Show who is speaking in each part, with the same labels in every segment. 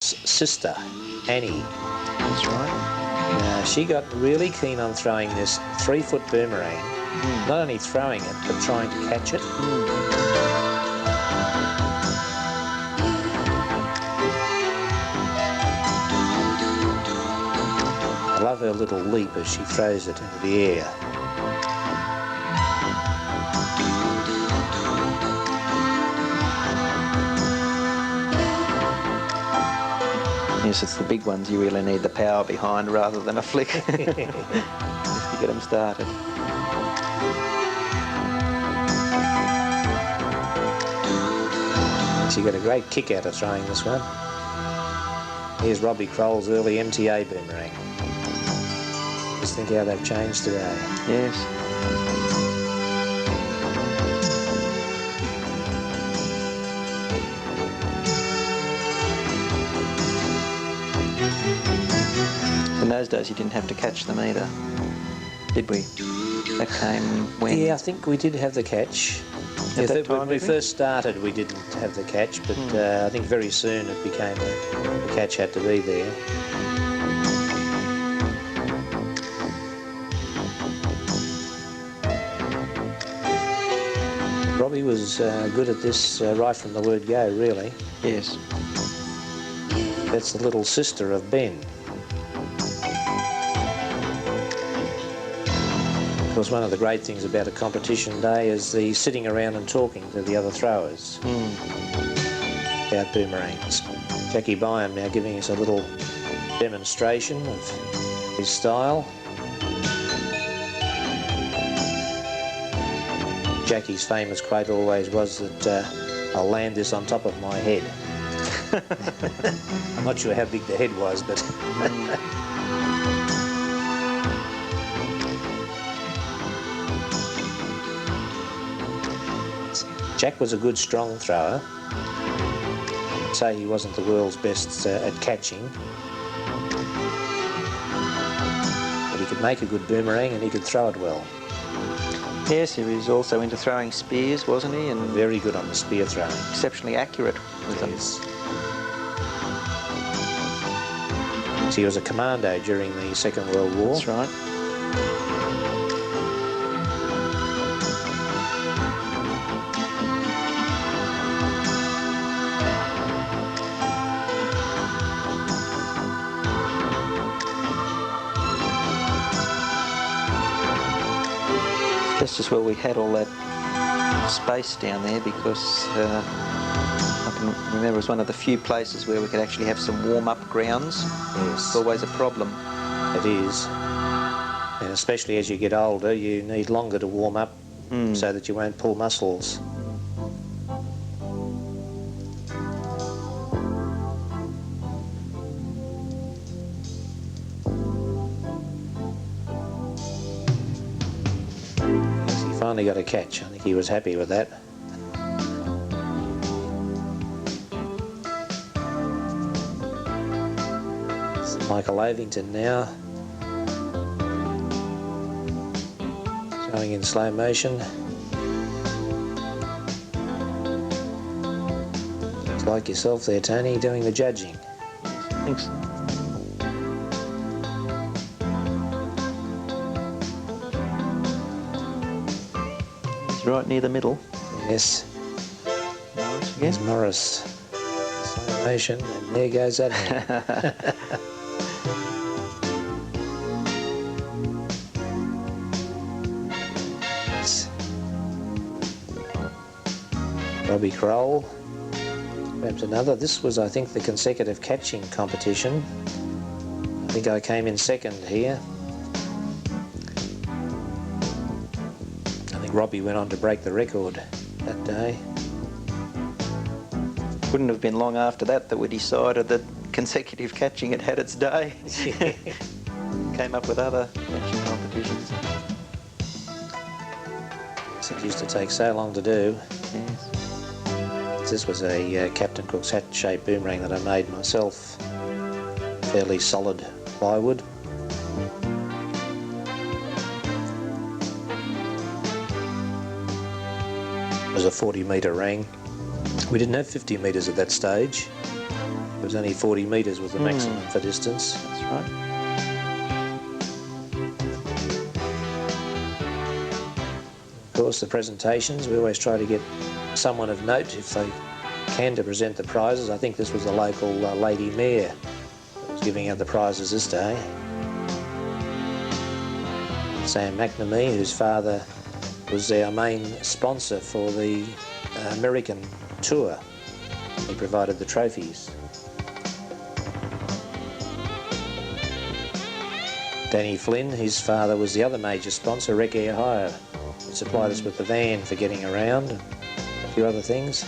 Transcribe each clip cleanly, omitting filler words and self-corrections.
Speaker 1: sister, Annie.
Speaker 2: That's right.
Speaker 1: She got really keen on throwing this 3-foot boomerang. Not only throwing it, but trying to catch it. I love her little leap as she throws it into the air.
Speaker 2: Yes, it's the big ones you really need the power behind rather than a flick to get them started.
Speaker 1: She got a great kick out of throwing this one. Here's Robbie Kroll's early MTA boomerang. Just think how they've changed today.
Speaker 2: Yes. In those days you didn't have to catch them either, did we? That came when?
Speaker 1: Yeah, I think we did have the catch.
Speaker 2: At that time,
Speaker 1: when we first started, we didn't have the catch, but I think very soon it became the catch had to be there. Robbie was good at this right from the word go, really.
Speaker 2: Yes.
Speaker 1: That's the little sister of Ben. Of course, one of the great things about a competition day is the sitting around and talking to the other throwers about boomerangs. Jackie Byam now giving us a little demonstration of his style. Jackie's famous quote always was that I'll land this on top of my head. I'm not sure how big the head was, but... Jack was a good, strong thrower. I'd say he wasn't the world's best at catching. But he could make a good boomerang and he could throw it well.
Speaker 2: Yes, he was also into throwing spears, wasn't he? And
Speaker 1: very good on the spear throwing.
Speaker 2: Exceptionally accurate with them.
Speaker 1: Yes. He was a commando during the Second World War.
Speaker 2: That's right. That's just where we had all that space down there, because I can remember it was one of the few places where we could actually have some warm-up grounds.
Speaker 1: Yes.
Speaker 2: It's always a problem.
Speaker 1: It is. And especially as you get older, you need longer to warm up so that you won't pull muscles. Finally got a catch. I think he was happy with that. It's Michael Ovington now, showing in slow motion. Looks like yourself there, Tony, doing the judging.
Speaker 2: Thanks. Right near the middle.
Speaker 1: Yes.
Speaker 2: Morris again.
Speaker 1: There's Morris. Slow motion, and there goes that hand. Robbie Kroll. Perhaps another. This was, I think, the consecutive catching competition. I think I came in second here. Robbie went on to break the record that day.
Speaker 2: Wouldn't have been long after that that we decided that consecutive catching had its day. Came up with other catching competitions.
Speaker 1: It used to take so long to do.
Speaker 2: Yes.
Speaker 1: This was a Captain Cook's hat-shaped boomerang that I made myself. Fairly solid plywood. It was a 40-metre rang. We didn't have 50 metres at that stage. It was only 40 metres was the maximum for distance.
Speaker 2: That's right.
Speaker 1: Of course, the presentations, we always try to get someone of note if they can to present the prizes. I think this was the local Lady Mayor that was giving out the prizes this day. Sam McNamee, whose father was our main sponsor for the American tour. He provided the trophies. Danny Flynn, his father was the other major sponsor, Rec Air Hire. He supplied us with the van for getting around and a few other things.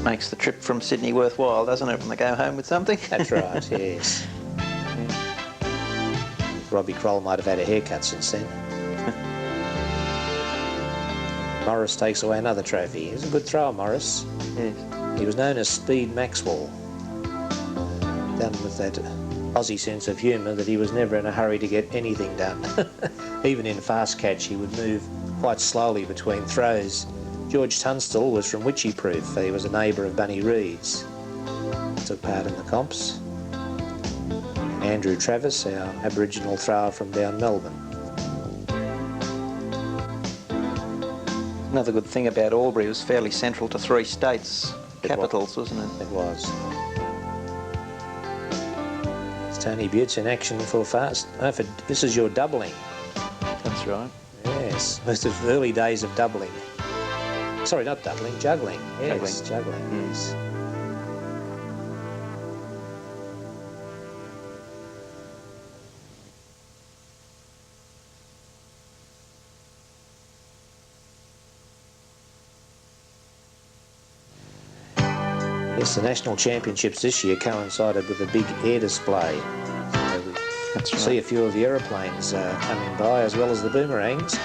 Speaker 2: Makes the trip from Sydney worthwhile, doesn't it, when they go home with something?
Speaker 1: That's right, yes. Robbie Kroll might have had a haircut since then. Morris takes away another trophy. He was a good thrower, Morris.
Speaker 2: Yes.
Speaker 1: He was known as Speed Maxwell. Done with that Aussie sense of humour that he was never in a hurry to get anything done. Even in fast catch, he would move quite slowly between throws. George Tunstall was from Witchyproof. He was a neighbour of Bunny Reed's. Took part in the comps. Andrew Travis, our Aboriginal thrower from down Melbourne.
Speaker 2: Another good thing about Albury, it was fairly central to 3 states capitals, wasn't it?
Speaker 1: It was. It's Tony Butz in action for fast. Oh, this is your doubling.
Speaker 2: That's right.
Speaker 1: Yes, most of the early days of doubling. Sorry, not doubling, juggling. Yes, juggling, yes. Yes, the national championships this year coincided with a big air display. So we see a few of the aeroplanes coming by, as well as the boomerangs,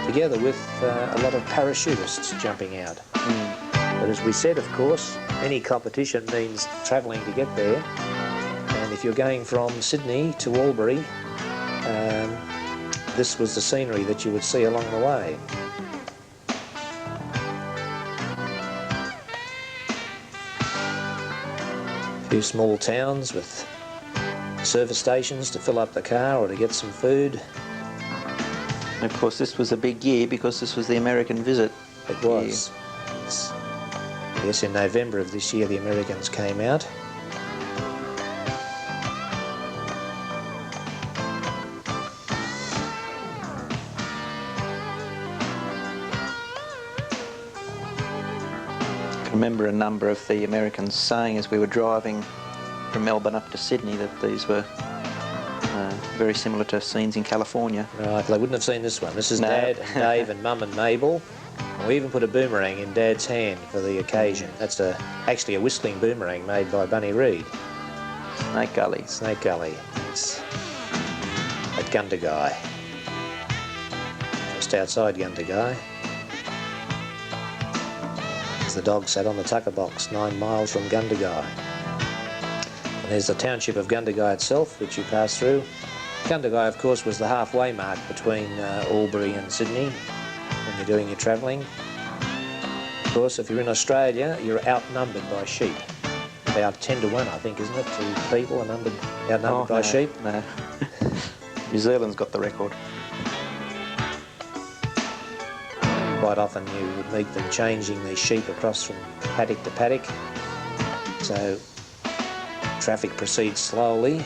Speaker 1: together with a lot of parachutists jumping out. But as we said, of course, any competition means travelling to get there. And if you're going from Sydney to Albury, this was the scenery that you would see along the way. A few small towns with service stations to fill up the car or to get some food.
Speaker 2: And of course, this was a big year because this was the American visit.
Speaker 1: It was. Yes, in November of this year, the Americans came out.
Speaker 2: I remember a number of the Americans saying as we were driving from Melbourne up to Sydney that these were very similar to scenes in California.
Speaker 1: Right, they wouldn't have seen this one. This is Dad and Dave and Mum and Mabel. And we even put a boomerang in Dad's hand for the occasion. That's actually a whistling boomerang made by Bunny Reed.
Speaker 2: Snake Gully.
Speaker 1: Snake Gully, yes. At Gundagai. Just outside Gundagai. The dog sat on the tucker box 9 miles from Gundagai. And there's the township of Gundagai itself, which you pass through. Gundagai, of course, was the halfway mark between Albury and Sydney when you're doing your travelling. Of course, if you're in Australia, you're outnumbered by sheep. About 10 to 1, I think, isn't it? To people outnumbered by sheep.
Speaker 2: No. New Zealand's got the record.
Speaker 1: Quite often you would meet them changing their sheep across from paddock to paddock. So traffic proceeds slowly.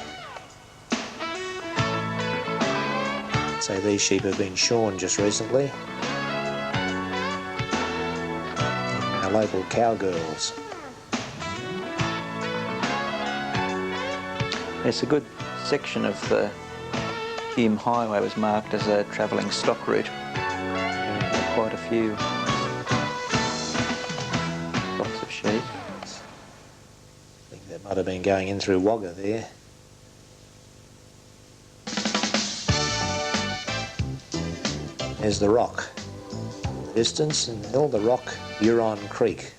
Speaker 1: So these sheep have been shorn just recently. Our local cowgirls.
Speaker 2: It's a good section of the Hume Highway was marked as a travelling stock route. Quite a few flocks of sheep.
Speaker 1: I think that might have been going in through Wagga there. There's the Rock. The distance and the Rock, Huron Creek.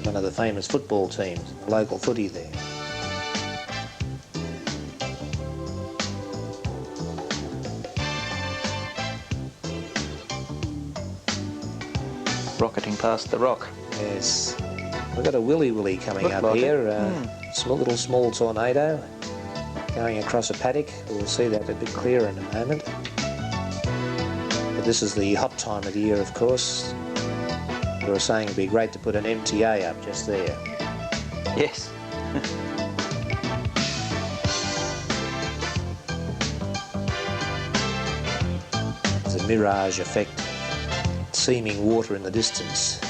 Speaker 1: One of the famous football teams, the local footy there.
Speaker 2: rocketing past the rock.
Speaker 1: Yes. We've got a willy-willy coming
Speaker 2: Looked
Speaker 1: up
Speaker 2: like
Speaker 1: here.
Speaker 2: it.
Speaker 1: Little small tornado going across a paddock. We'll see that a bit clearer in a moment. But this is the hot time of the year, of course. We were saying it'd be great to put an MTA up just there.
Speaker 2: Yes.
Speaker 1: There's a mirage effect, seeming water in the distance.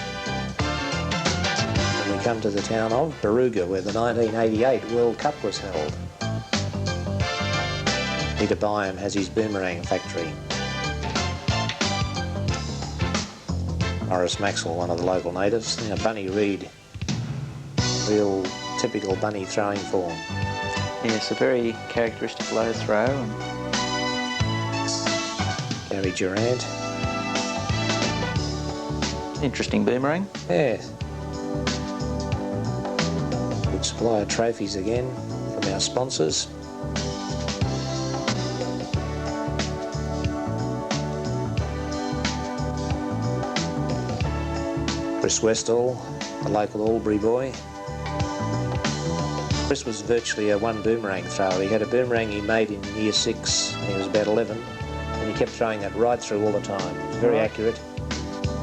Speaker 1: And we come to the town of Baruga, where the 1988 World Cup was held. Peter Byam has his Boomerang factory. Morris Maxwell, one of the local natives. Now Bunny Reid, real typical bunny throwing form.
Speaker 2: Yes, a very characteristic low throw.
Speaker 1: Gary Durant.
Speaker 2: Interesting boomerang.
Speaker 1: Yes. Good supply of trophies again from our sponsors. Chris Westall, the local Albury boy. Chris was virtually a one boomerang thrower. He had a boomerang he made in year 6 when he was about 11, and he kept throwing that right through all the time. It was very accurate.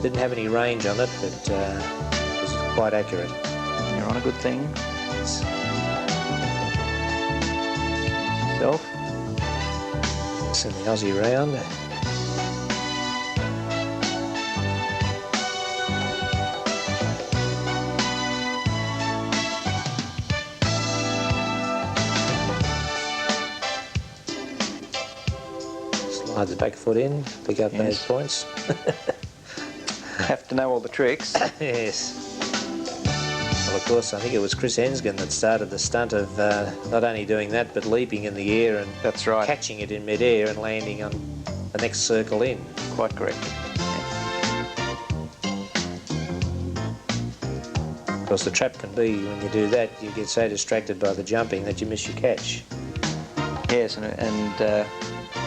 Speaker 1: Didn't have any range on it, but it was quite accurate.
Speaker 2: You're on a good thing. Self.
Speaker 1: It's in the Aussie round. Slide the back foot in, pick up those points.
Speaker 2: Have to know all the tricks.
Speaker 1: Yes. Well, of course, I think it was Chris Ensgen that started the stunt of not only doing that, but leaping in the air and
Speaker 2: That's right.
Speaker 1: catching it in mid-air and landing on the next circle in.
Speaker 2: Quite correct.
Speaker 1: Of course, the trap can be, when you do that, you get so distracted by the jumping that you miss your catch.
Speaker 2: Yes, and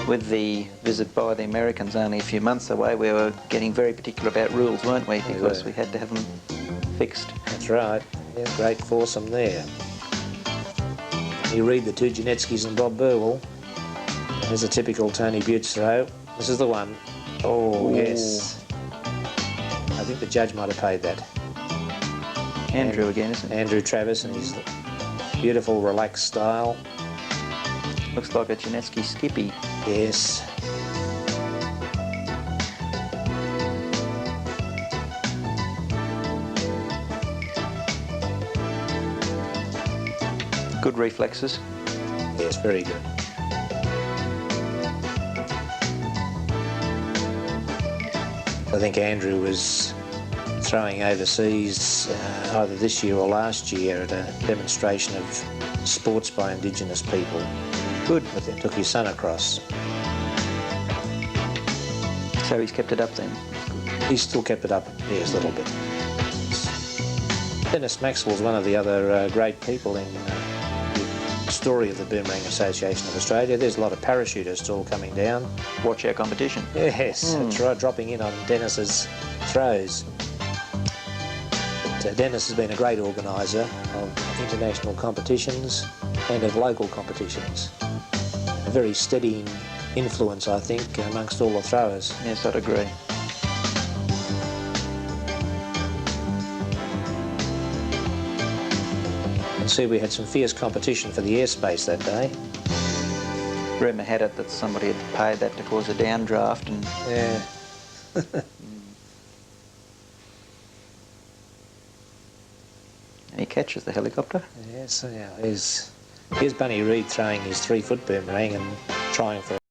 Speaker 2: with the visit by the Americans only a few months away, we were getting very particular about rules, weren't we? Because we had to have them fixed.
Speaker 1: That's right. Yeah, great foursome there. You read the two Janetskis and Bob Burwell. There's a typical Tony Butz throw. This is the one. Oh, yes. I think the judge might have paid that.
Speaker 2: Andrew again, isn't it?
Speaker 1: Andrew Travis and his beautiful relaxed style.
Speaker 2: Looks like a Janetsky skippy.
Speaker 1: Yes.
Speaker 2: Good reflexes.
Speaker 1: Yes, very good. I think Andrew was throwing overseas either this year or last year at a demonstration of sports by Indigenous people.
Speaker 2: Good.
Speaker 1: But then took his son across.
Speaker 2: So he's kept it up then.
Speaker 1: He's still kept it up, yes, a little bit. Dennis Maxwell's one of the other great people in the story of the Boomerang Association of Australia. There's a lot of parachutists still coming down.
Speaker 2: Watch our competition.
Speaker 1: Yes, that's right, dropping in on Dennis's throws. But Dennis has been a great organiser of international competitions and of local competitions. A very steadying influence, I think, amongst all the throwers.
Speaker 2: Yes, I'd agree.
Speaker 1: And see, we had some fierce competition for the airspace that day.
Speaker 2: Rumour had it that somebody had paid that to cause a downdraft and...
Speaker 1: Yeah.
Speaker 2: And he catches the helicopter.
Speaker 1: Yes, yeah, here's Bunny Reid throwing his 3-foot boomerang and trying for